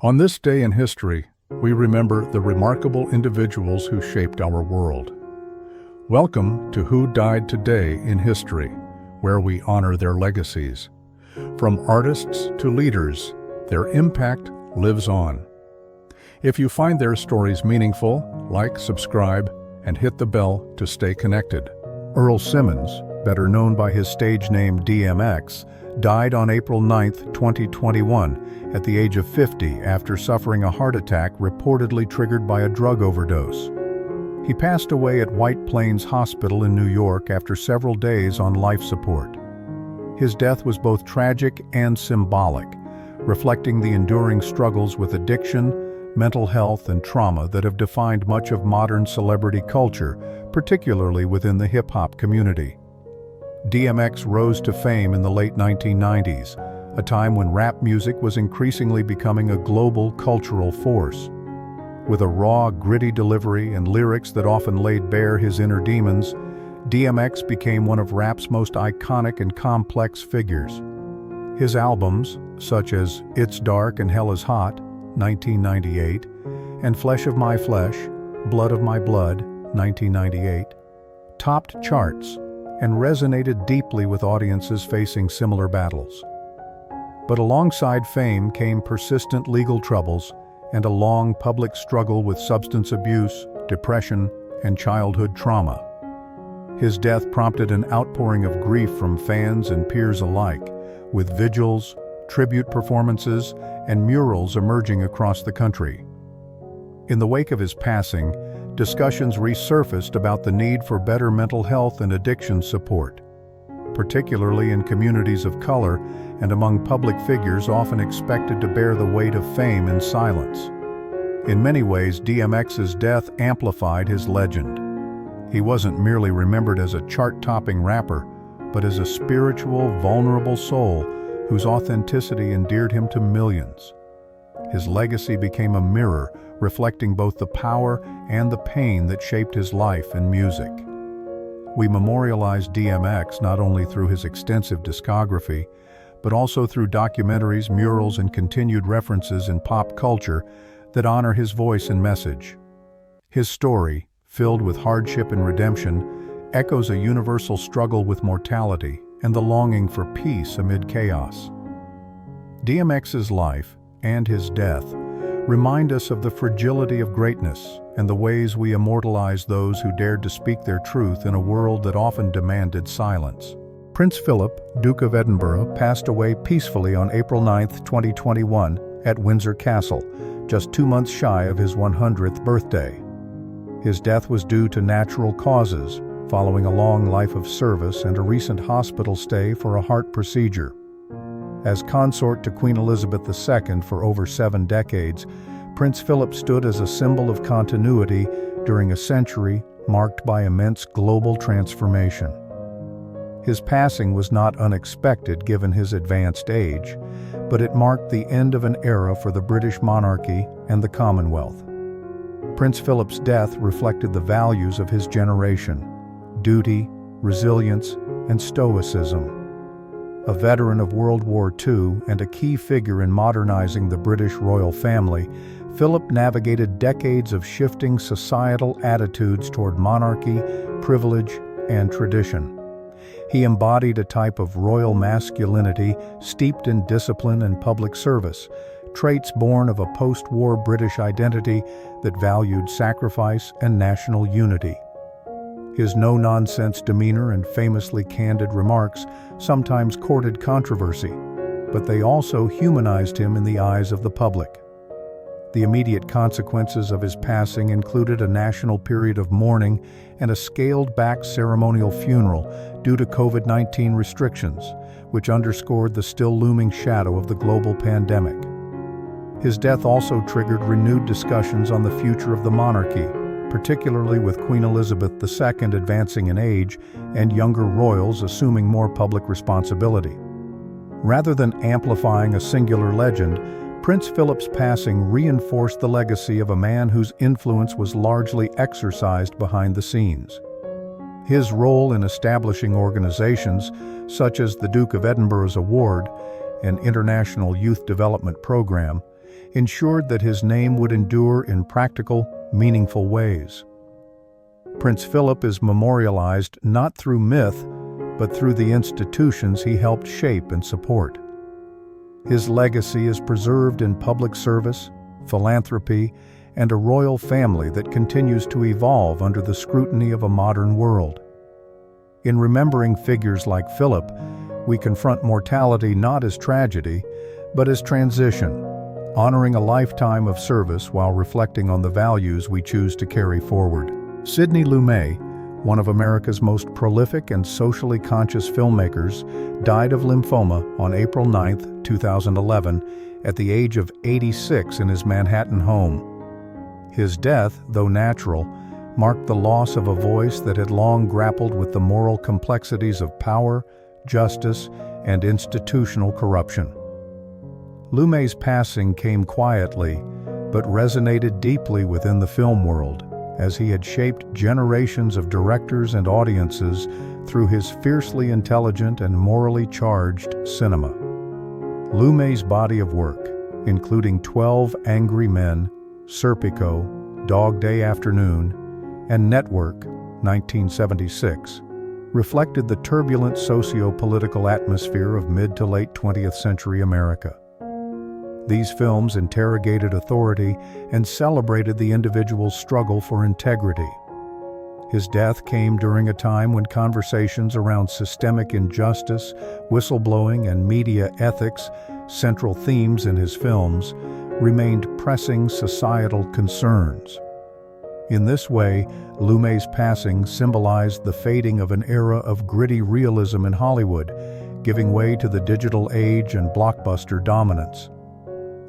On this day in history, we remember the remarkable individuals who shaped our world. Welcome to Who Died Today in History, where we honor their legacies. From artists to leaders, their impact lives on. If you find their stories meaningful, like, subscribe, and hit the bell to stay connected. Earl Simmons, better known by his stage name DMX, died on April 9, 2021, at the age of 50 after suffering a heart attack reportedly triggered by a drug overdose. He passed away at White Plains Hospital in New York after several days on life support. His death was both tragic and symbolic, reflecting the enduring struggles with addiction, mental health, and trauma that have defined much of modern celebrity culture, particularly within the hip-hop community. DMX rose to fame in the late 1990s, a time when rap music was increasingly becoming a global cultural force. With a raw, gritty delivery and lyrics that often laid bare his inner demons, DMX became one of rap's most iconic and complex figures. His albums, such as It's Dark and Hell is Hot, 1998, and Flesh of My Flesh, Blood of My Blood, 1998, topped charts and resonated deeply with audiences facing similar battles. But alongside fame came persistent legal troubles and a long public struggle with substance abuse, depression, and childhood trauma. His death prompted an outpouring of grief from fans and peers alike, with vigils, tribute performances, and murals emerging across the country. In the wake of his passing, discussions resurfaced about the need for better mental health and addiction support, particularly in communities of color and among public figures often expected to bear the weight of fame in silence. In many ways, DMX's death amplified his legend. He wasn't merely remembered as a chart-topping rapper, but as a spiritual, vulnerable soul whose authenticity endeared him to millions. His legacy became a mirror reflecting both the power and the pain that shaped his life and music. We memorialize DMX not only through his extensive discography, but also through documentaries, murals, and continued references in pop culture that honor his voice and message. His story, filled with hardship and redemption, echoes a universal struggle with mortality and the longing for peace amid chaos. DMX's life and his death remind us of the fragility of greatness and the ways we immortalize those who dared to speak their truth in a world that often demanded silence. Prince Philip, Duke of Edinburgh, passed away peacefully on April 9, 2021, at Windsor Castle, just 2 months shy of his 100th birthday. His death was due to natural causes, following a long life of service and a recent hospital stay for a heart procedure. As consort to Queen Elizabeth II for over 7 decades, Prince Philip stood as a symbol of continuity during a century marked by immense global transformation. His passing was not unexpected given his advanced age, but it marked the end of an era for the British monarchy and the Commonwealth. Prince Philip's death reflected the values of his generation: duty, resilience, and stoicism. A veteran of World War II and a key figure in modernizing the British royal family, Philip navigated decades of shifting societal attitudes toward monarchy, privilege, and tradition. He embodied a type of royal masculinity steeped in discipline and public service, traits born of a post-war British identity that valued sacrifice and national unity. His no-nonsense demeanor and famously candid remarks sometimes courted controversy, but they also humanized him in the eyes of the public. The immediate consequences of his passing included a national period of mourning and a scaled-back ceremonial funeral due to COVID-19 restrictions, which underscored the still looming shadow of the global pandemic. His death also triggered renewed discussions on the future of the monarchy, particularly with Queen Elizabeth II advancing in age and younger royals assuming more public responsibility. Rather than amplifying a singular legend, Prince Philip's passing reinforced the legacy of a man whose influence was largely exercised behind the scenes. His role in establishing organizations such as the Duke of Edinburgh's Award, an international youth development program, ensured that his name would endure in practical, meaningful ways. Prince Philip is memorialized not through myth, but through the institutions he helped shape and support. His legacy is preserved in public service, philanthropy, and a royal family that continues to evolve under the scrutiny of a modern world. In remembering figures like Philip, we confront mortality not as tragedy, but as transition, honoring a lifetime of service while reflecting on the values we choose to carry forward. Sidney Lumet, one of America's most prolific and socially conscious filmmakers, died of lymphoma on April 9, 2011, at the age of 86 in his Manhattan home. His death, though natural, marked the loss of a voice that had long grappled with the moral complexities of power, justice, and institutional corruption. Lumet's passing came quietly, but resonated deeply within the film world, as he had shaped generations of directors and audiences through his fiercely intelligent and morally charged cinema. Lumet's body of work, including 12 Angry Men, Serpico, Dog Day Afternoon, and Network, 1976, reflected the turbulent socio-political atmosphere of mid to late 20th century America. These films interrogated authority and celebrated the individual's struggle for integrity. His death came during a time when conversations around systemic injustice, whistleblowing, and media ethics, central themes in his films, remained pressing societal concerns. In this way, Lumet's passing symbolized the fading of an era of gritty realism in Hollywood, giving way to the digital age and blockbuster dominance.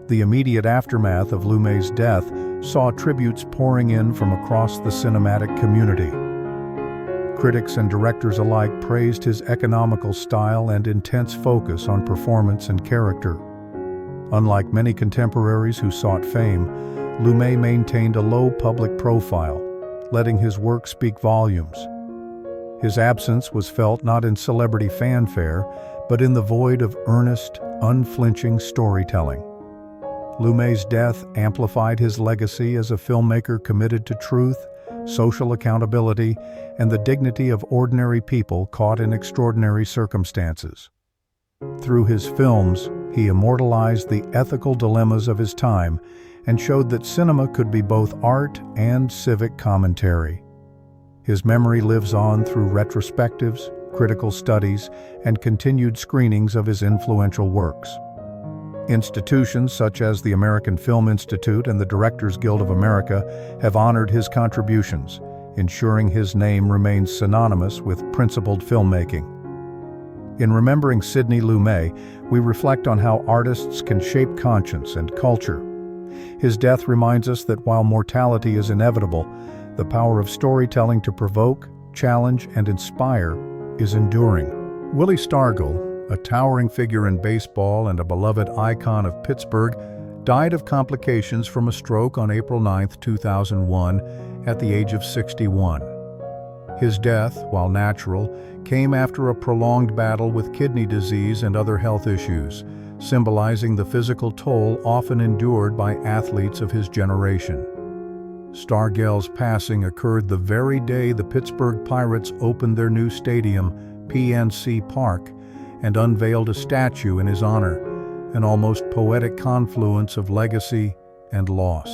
The immediate aftermath of Lumet's death saw tributes pouring in from across the cinematic community. Critics and directors alike praised his economical style and intense focus on performance and character. Unlike many contemporaries who sought fame, Lumet maintained a low public profile, letting his work speak volumes. His absence was felt not in celebrity fanfare, but in the void of earnest, unflinching storytelling. Lumet's death amplified his legacy as a filmmaker committed to truth, social accountability, and the dignity of ordinary people caught in extraordinary circumstances. Through his films, he immortalized the ethical dilemmas of his time and showed that cinema could be both art and civic commentary. His memory lives on through retrospectives, critical studies, and continued screenings of his influential works. Institutions such as the American Film Institute and the Directors Guild of America have honored his contributions, ensuring his name remains synonymous with principled filmmaking. In remembering Sidney Lumet, we reflect on how artists can shape conscience and culture. His death reminds us that while mortality is inevitable, the power of storytelling to provoke, challenge, and inspire is enduring. Willie Stargell, a towering figure in baseball and a beloved icon of Pittsburgh, died of complications from a stroke on April 9, 2001, at the age of 61. His death, while natural, came after a prolonged battle with kidney disease and other health issues, symbolizing the physical toll often endured by athletes of his generation. Stargell's passing occurred the very day the Pittsburgh Pirates opened their new stadium, PNC Park, and unveiled a statue in his honor, an almost poetic confluence of legacy and loss.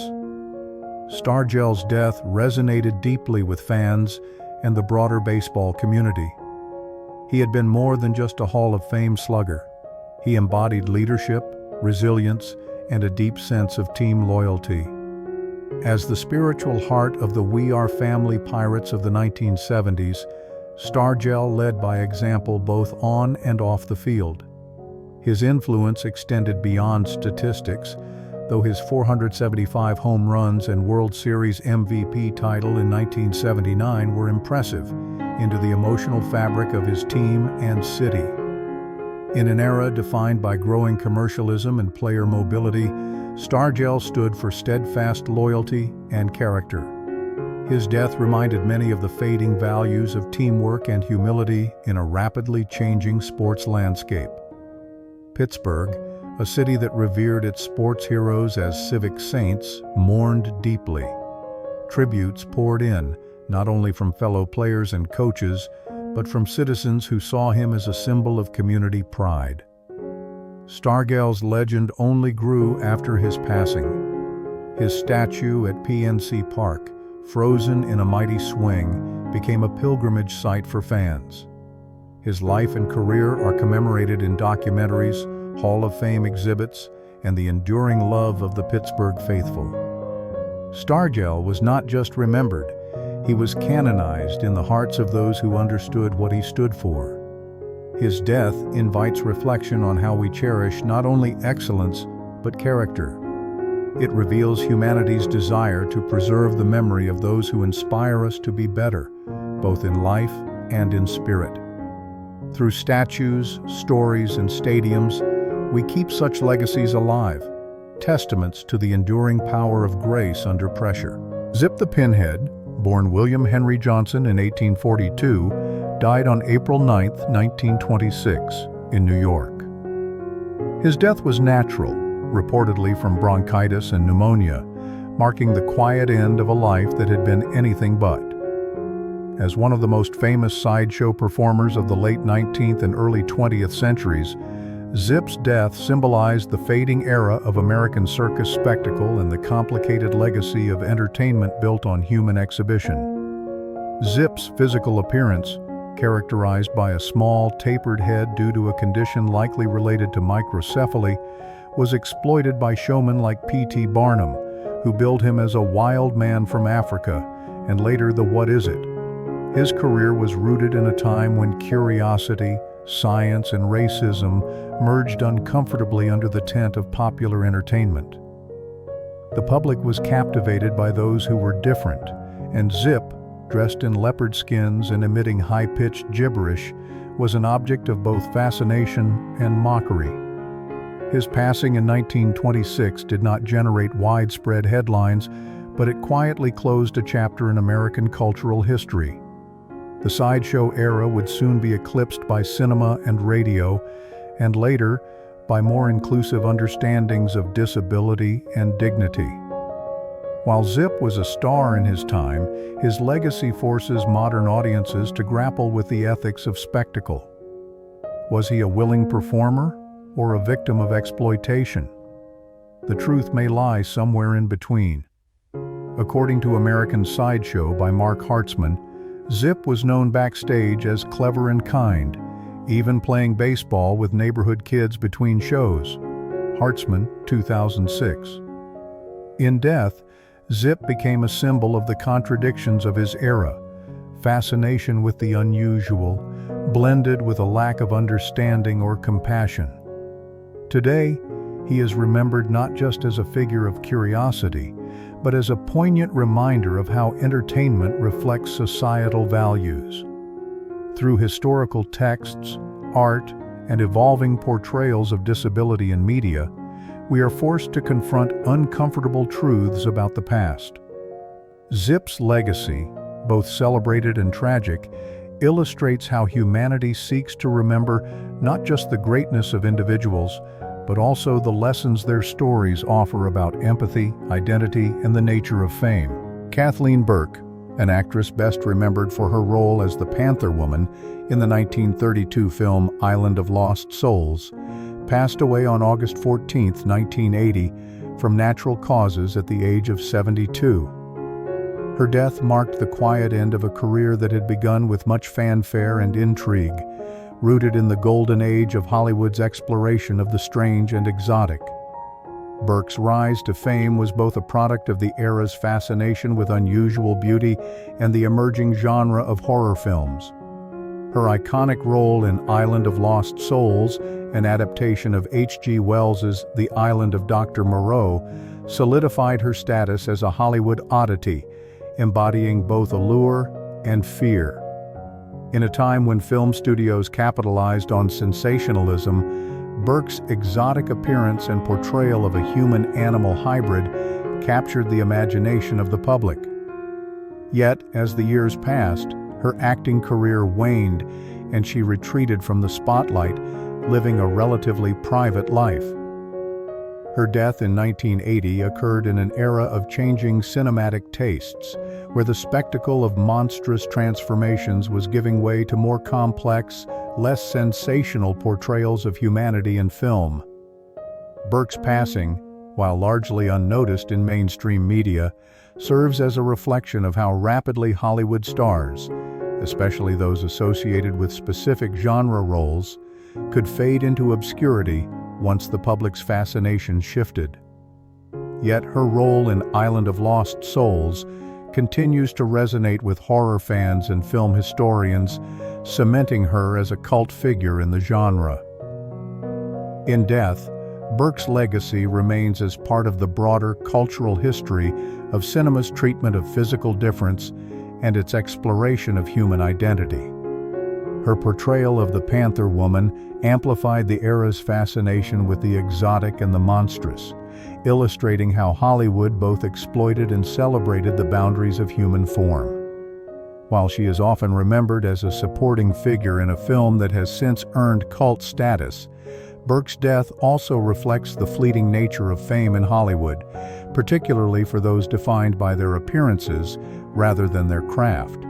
Stargell's death resonated deeply with fans and the broader baseball community. He had been more than just a Hall of Fame slugger. He embodied leadership, resilience, and a deep sense of team loyalty. As the spiritual heart of the We Are Family Pirates of the 1970s, Stargell led by example both on and off the field. His influence extended beyond statistics, though his 475 home runs and World Series MVP title in 1979 were impressive, into the emotional fabric of his team and city. In an era defined by growing commercialism and player mobility, Stargell stood for steadfast loyalty and character. His death reminded many of the fading values of teamwork and humility in a rapidly changing sports landscape. Pittsburgh, A city that revered its sports heroes as civic saints mourned deeply. Tributes poured in, not only from fellow players and coaches, but from citizens who saw him as a symbol of community pride. Stargell's legend only grew after his passing. His statue at PNC Park, frozen in a mighty swing, became a pilgrimage site for fans. His life and career are commemorated in documentaries, Hall of Fame exhibits, and the enduring love of the Pittsburgh faithful. Stargell was not just remembered, he was canonized in the hearts of those who understood what he stood for. His death invites reflection on how we cherish not only excellence, but character. It reveals humanity's desire to preserve the memory of those who inspire us to be better, both in life and in spirit. Through statues, stories, and stadiums, we keep such legacies alive, testaments to the enduring power of grace under pressure. Zip the Pinhead, born William Henry Johnson in 1842, died on April 9, 1926, in New York. His death was natural, reportedly from bronchitis and pneumonia, marking the quiet end of a life that had been anything but. As one of the most famous sideshow performers of the late 19th and early 20th centuries, Zip's death symbolized the fading era of American circus spectacle and the complicated legacy of entertainment built on human exhibition. Zip's physical appearance, characterized by a small, tapered head due to a condition likely related to microcephaly, was exploited by showmen like P.T. Barnum, who billed him as a wild man from Africa, and later the What Is It? His career was rooted in a time when curiosity, science, and racism merged uncomfortably under the tent of popular entertainment. The public was captivated by those who were different, and Zip, dressed in leopard skins and emitting high-pitched gibberish, was an object of both fascination and mockery. His passing in 1926 did not generate widespread headlines, but it quietly closed a chapter in American cultural history. The sideshow era would soon be eclipsed by cinema and radio, and later, by more inclusive understandings of disability and dignity. While Zip was a star in his time, his legacy forces modern audiences to grapple with the ethics of spectacle. Was he a willing performer or a victim of exploitation? The truth may lie somewhere in between. According to American Sideshow by Mark Hartzman, Zip was known backstage as clever and kind, even playing baseball with neighborhood kids between shows. Hartzman, 2006. In death, Zip became a symbol of the contradictions of his era, fascination with the unusual, blended with a lack of understanding or compassion. Today, he is remembered not just as a figure of curiosity, but as a poignant reminder of how entertainment reflects societal values. Through historical texts, art, and evolving portrayals of disability in media, we are forced to confront uncomfortable truths about the past. Zip's legacy, both celebrated and tragic, illustrates how humanity seeks to remember not just the greatness of individuals, but also the lessons their stories offer about empathy, identity, and the nature of fame. Kathleen Burke, an actress best remembered for her role as the Panther Woman in the 1932 film Island of Lost Souls, passed away on August 14, 1980, from natural causes at the age of 72. Her death marked the quiet end of a career that had begun with much fanfare and intrigue, rooted in the golden age of Hollywood's exploration of the strange and exotic. Burke's rise to fame was both a product of the era's fascination with unusual beauty and the emerging genre of horror films. Her iconic role in Island of Lost Souls, an adaptation of H.G. Wells's The Island of Dr. Moreau, solidified her status as a Hollywood oddity, embodying both allure and fear. In a time when film studios capitalized on sensationalism, Burke's exotic appearance and portrayal of a human-animal hybrid captured the imagination of the public. Yet, as the years passed, her acting career waned and she retreated from the spotlight, living a relatively private life. Her death in 1980 occurred in an era of changing cinematic tastes, where the spectacle of monstrous transformations was giving way to more complex, less sensational portrayals of humanity in film. Burke's passing, while largely unnoticed in mainstream media, serves as a reflection of how rapidly Hollywood stars, especially those associated with specific genre roles, could fade into obscurity once the public's fascination shifted. Yet her role in Island of Lost Souls continues to resonate with horror fans and film historians, cementing her as a cult figure in the genre. In death, Burke's legacy remains as part of the broader cultural history of cinema's treatment of physical difference and its exploration of human identity. Her portrayal of the Panther Woman amplified the era's fascination with the exotic and the monstrous, illustrating how Hollywood both exploited and celebrated the boundaries of human form. While she is often remembered as a supporting figure in a film that has since earned cult status, Burke's death also reflects the fleeting nature of fame in Hollywood, particularly for those defined by their appearances rather than their craft.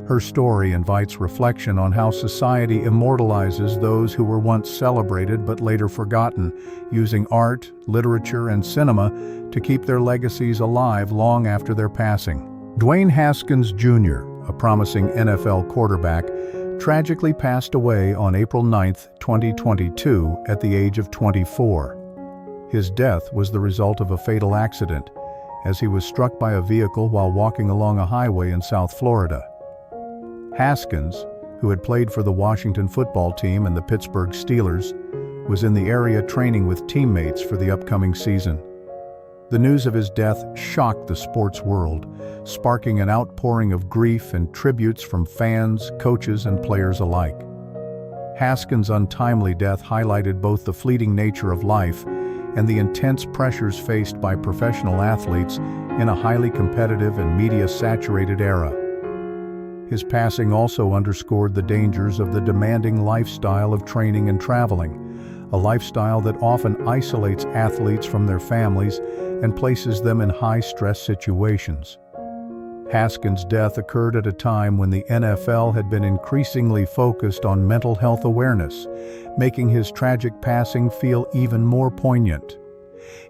Her story invites reflection on how society immortalizes those who were once celebrated but later forgotten, using art, literature, and cinema to keep their legacies alive long after their passing. Dwayne Haskins Jr., a promising NFL quarterback, tragically passed away on April 9, 2022, at the age of 24. His death was the result of a fatal accident, as he was struck by a vehicle while walking along a highway in South Florida. Haskins, who had played for the Washington football team and the Pittsburgh Steelers, was in the area training with teammates for the upcoming season. The news of his death shocked the sports world, sparking an outpouring of grief and tributes from fans, coaches, and players alike. Haskins' untimely death highlighted both the fleeting nature of life and the intense pressures faced by professional athletes in a highly competitive and media-saturated era. His passing also underscored the dangers of the demanding lifestyle of training and traveling, a lifestyle that often isolates athletes from their families and places them in high-stress situations. Haskins' death occurred at a time when the NFL had been increasingly focused on mental health awareness, making his tragic passing feel even more poignant.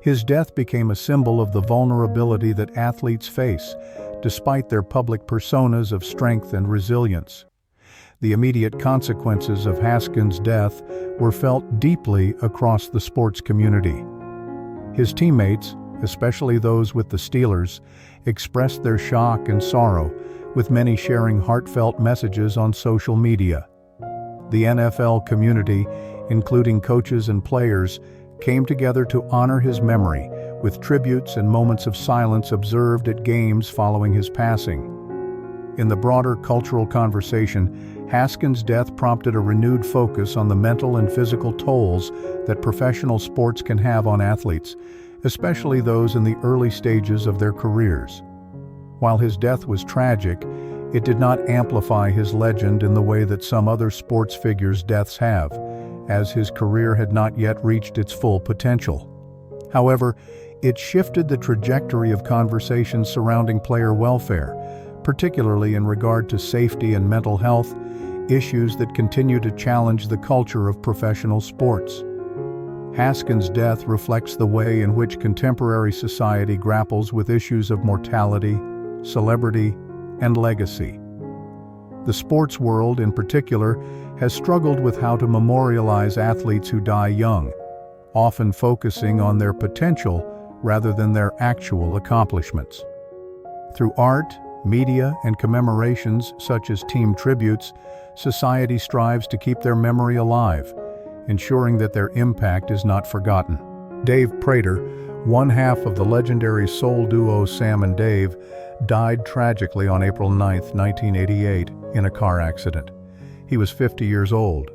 His death became a symbol of the vulnerability that athletes face, despite their public personas of strength and resilience. The immediate consequences of Haskins' death were felt deeply across the sports community. His teammates, especially those with the Steelers, expressed their shock and sorrow, with many sharing heartfelt messages on social media. The NFL community, including coaches and players, came together to honor his memory, with tributes and moments of silence observed at games following his passing. In the broader cultural conversation, Haskins' death prompted a renewed focus on the mental and physical tolls that professional sports can have on athletes, especially those in the early stages of their careers. While his death was tragic, it did not amplify his legend in the way that some other sports figures' deaths have, as his career had not yet reached its full potential. However, it shifted the trajectory of conversations surrounding player welfare, particularly in regard to safety and mental health, issues that continue to challenge the culture of professional sports. Haskins' death reflects the way in which contemporary society grapples with issues of mortality, celebrity, and legacy. The sports world, in particular, has struggled with how to memorialize athletes who die young, often focusing on their potential rather than their actual accomplishments. Through art, media, and commemorations such as team tributes, society strives to keep their memory alive, ensuring that their impact is not forgotten. Dave Prater, one half of the legendary soul duo Sam and Dave, died tragically on April 9, 1988, in a car accident. He was 50 years old.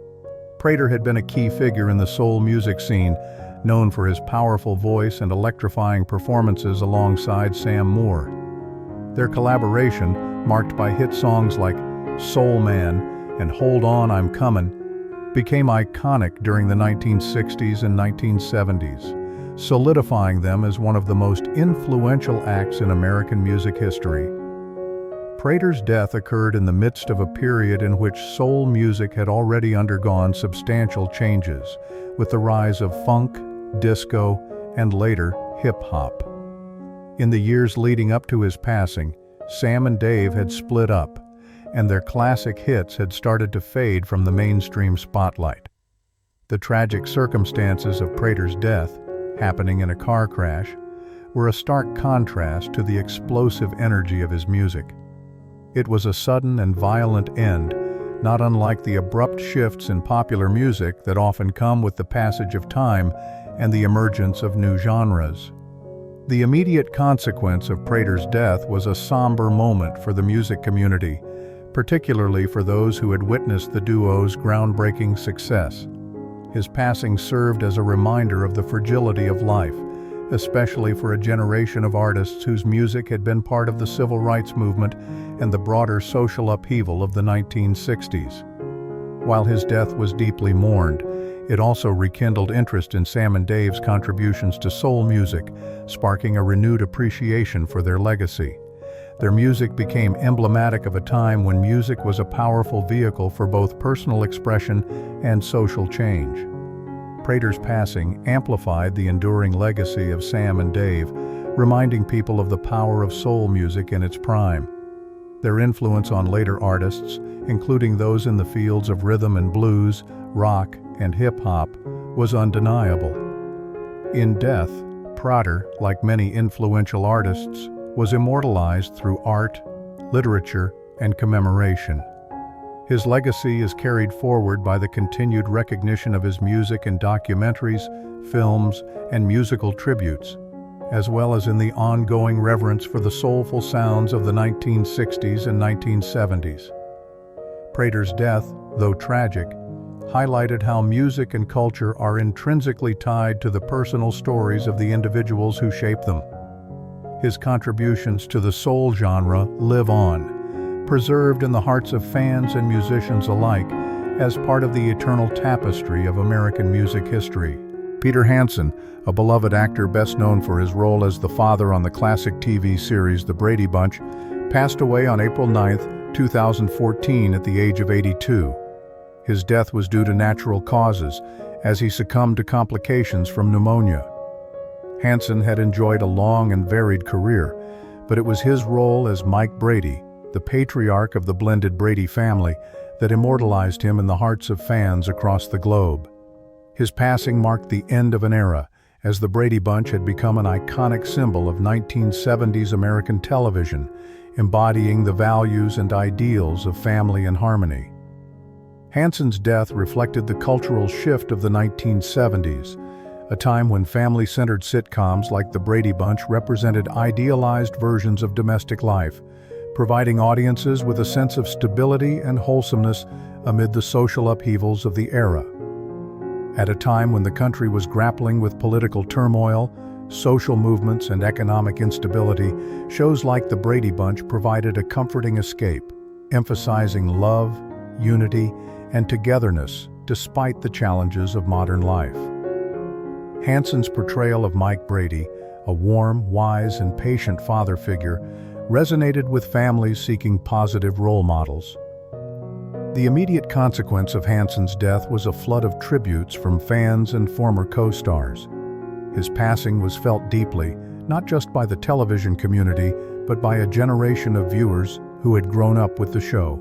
Prater had been a key figure in the soul music scene, known for his powerful voice and electrifying performances alongside Sam Moore. Their collaboration, marked by hit songs like Soul Man and Hold On, I'm Comin', became iconic during the 1960s and 1970s, solidifying them as one of the most influential acts in American music history. Prater's death occurred in the midst of a period in which soul music had already undergone substantial changes, with the rise of funk, disco, and later hip-hop. In the years leading up to his passing, Sam and Dave had split up, and their classic hits had started to fade from the mainstream spotlight. The tragic circumstances of Prater's death, happening in a car crash, were a stark contrast to the explosive energy of his music. It was a sudden and violent end, not unlike the abrupt shifts in popular music that often come with the passage of time and the emergence of new genres. The immediate consequence of Prater's death was a somber moment for the music community, particularly for those who had witnessed the duo's groundbreaking success. His passing served as a reminder of the fragility of life, especially for a generation of artists whose music had been part of the civil rights movement and the broader social upheaval of the 1960s. While his death was deeply mourned, it also rekindled interest in Sam and Dave's contributions to soul music, sparking a renewed appreciation for their legacy. Their music became emblematic of a time when music was a powerful vehicle for both personal expression and social change. Prater's passing amplified the enduring legacy of Sam and Dave, reminding people of the power of soul music in its prime. Their influence on later artists, including those in the fields of rhythm and blues, rock, and hip-hop, was undeniable. In death, Prater, like many influential artists, was immortalized through art, literature, and commemoration. His legacy is carried forward by the continued recognition of his music in documentaries, films, and musical tributes, as well as in the ongoing reverence for the soulful sounds of the 1960s and 1970s. Prater's death, though tragic, highlighted how music and culture are intrinsically tied to the personal stories of the individuals who shape them. His contributions to the soul genre live on, preserved in the hearts of fans and musicians alike as part of the eternal tapestry of American music history. Peter Hansen, a beloved actor best known for his role as the father on the classic TV series The Brady Bunch, passed away on April 9, 2014 at the age of 82. His death was due to natural causes, as he succumbed to complications from pneumonia. Hansen had enjoyed a long and varied career, but it was his role as Mike Brady, the patriarch of the blended Brady family, that immortalized him in the hearts of fans across the globe. His passing marked the end of an era, as the Brady Bunch had become an iconic symbol of 1970s American television, embodying the values and ideals of family and harmony. Hansen's death reflected the cultural shift of the 1970s, a time when family-centered sitcoms like The Brady Bunch represented idealized versions of domestic life, providing audiences with a sense of stability and wholesomeness amid the social upheavals of the era. At a time when the country was grappling with political turmoil, social movements, and economic instability, shows like The Brady Bunch provided a comforting escape, emphasizing love, unity, and togetherness despite the challenges of modern life. Hansen's portrayal of Mike Brady, a warm, wise, and patient father figure, resonated with families seeking positive role models. The immediate consequence of Hansen's death was a flood of tributes from fans and former co-stars. His passing was felt deeply, not just by the television community, but by a generation of viewers who had grown up with the show.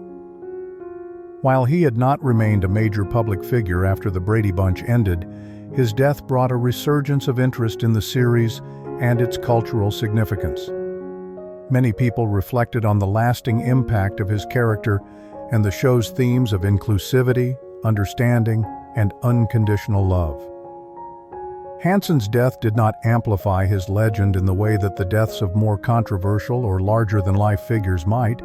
While he had not remained a major public figure after The Brady Bunch ended, his death brought a resurgence of interest in the series and its cultural significance. Many people reflected on the lasting impact of his character and the show's themes of inclusivity, understanding, and unconditional love. Hansen's death did not amplify his legend in the way that the deaths of more controversial or larger-than-life figures might,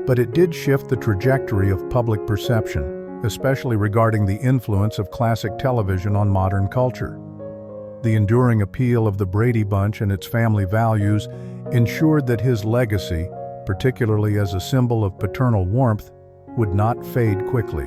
but it did shift the trajectory of public perception, especially regarding the influence of classic television on modern culture. The enduring appeal of The Brady Bunch and its family values ensured that his legacy, particularly as a symbol of paternal warmth, would not fade quickly.